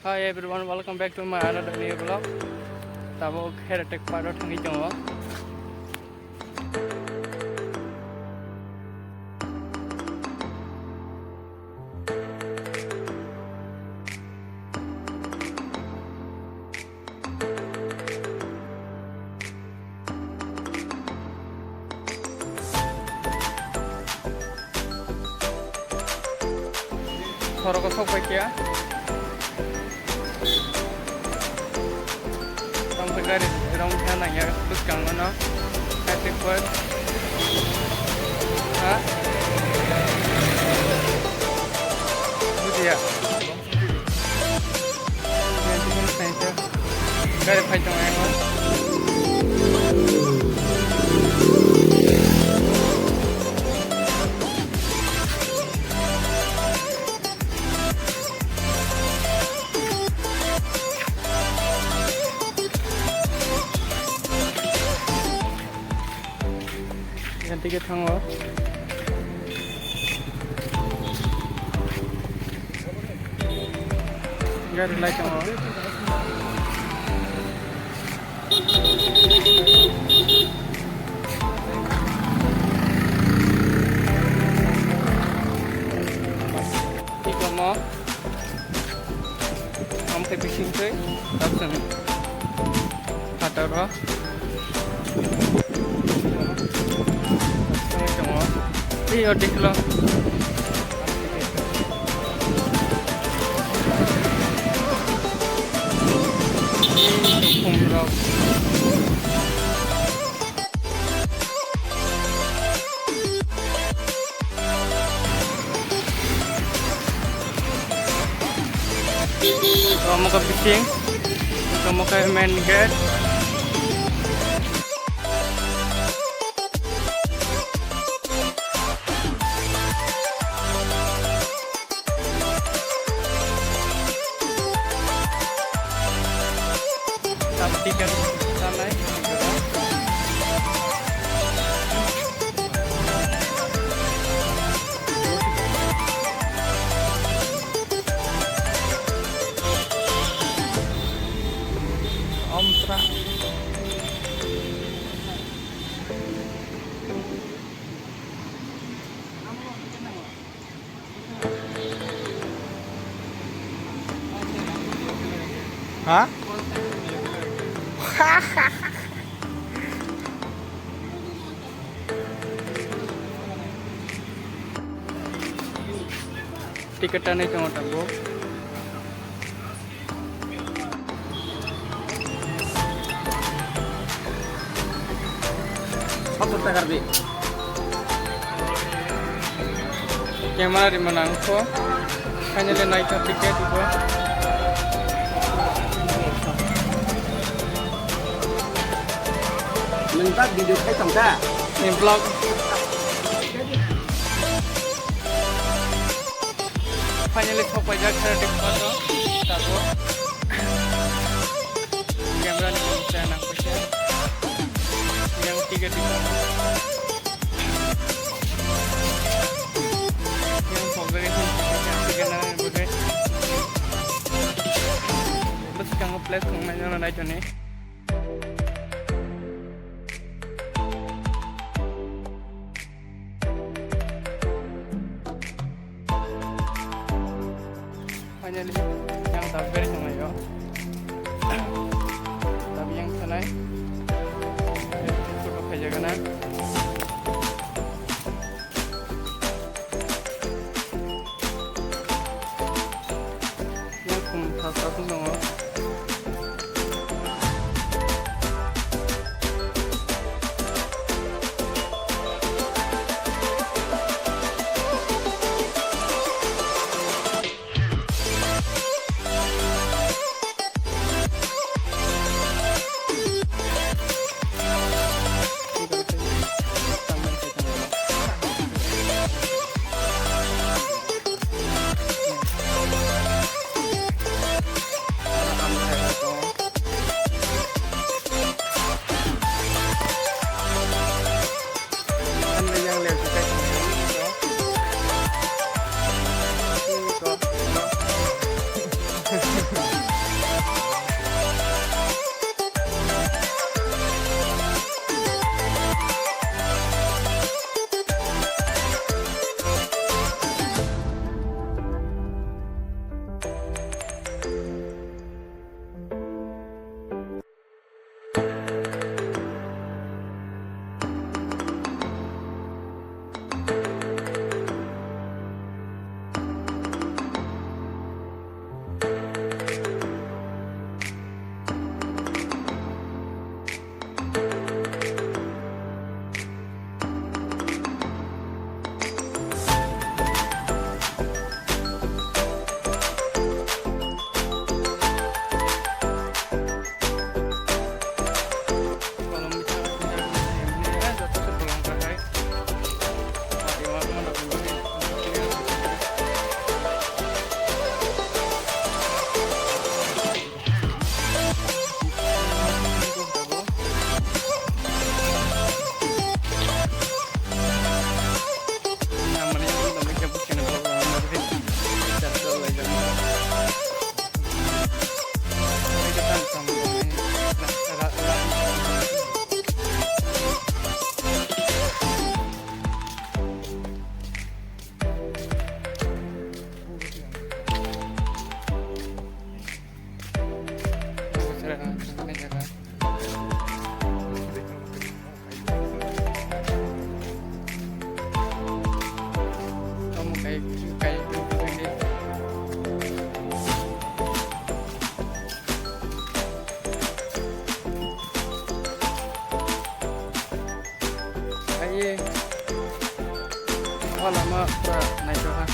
Hi everyone, welcome back to my another new vlog. Tabo Heritage Park Thang Jongo. Thoro ko sok kya? Garis rong thana ya tus kang no heritage park ha budia nanti kan saya garis phai tong ai no ganti ke Thang gari lai Thang tiga mo sampai fishing ke option hatar Iya dik lo. Kalau mau ke fishing, kalau mau ke main gate. Tiket sana Omtra Hah? Tiketannya cuma tanggo. Apa takar di? Kamera di mana angko? Hanya le naik tiket itu. Minta video kai tangka. Ini vlog. Finally sok pajak heritage park tabo camera ni bisa nak pasang yang tiga di yang fogari pun tiga na boleh terus kang place kang mana naik ni finally yang tagar sama yo tapi yang sana foto kayak gana yang kum satu dong खालामो फुरा नायथ'हा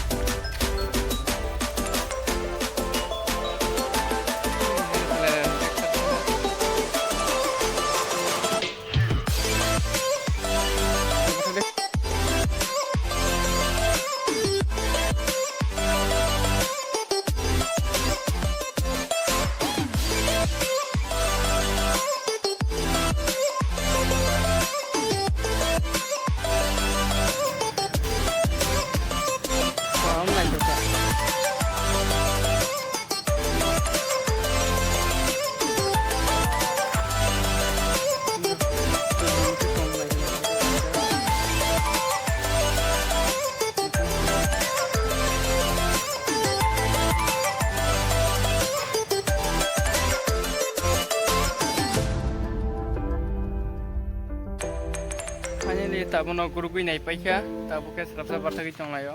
Finally, tabo no guru kui nai paika, tabo ke serapsa bartha ki chonglayo.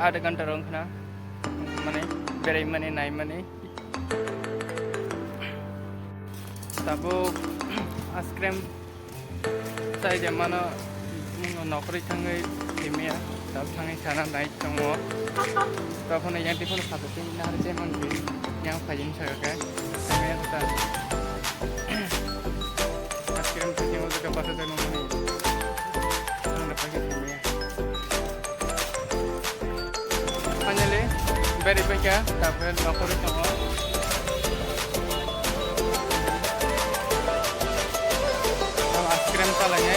Ada घंटा रंग ना, मने बेराय मने नाय मने. Tabo आइसक्रीम साइ जमाना नौकरी थांगे तिमिया, तब थांगे खाना नाय चंगो. तब ने yang tifon खाते थे ना हर चीज़ मंगे, yang फाजिन सका तिमिया तो आइसक्रीम तो जो मुझे कपड़ा से नो मने, ना पाके Timea. Finally, very big ya, tapi nokori chongo. Ice cream kalanya.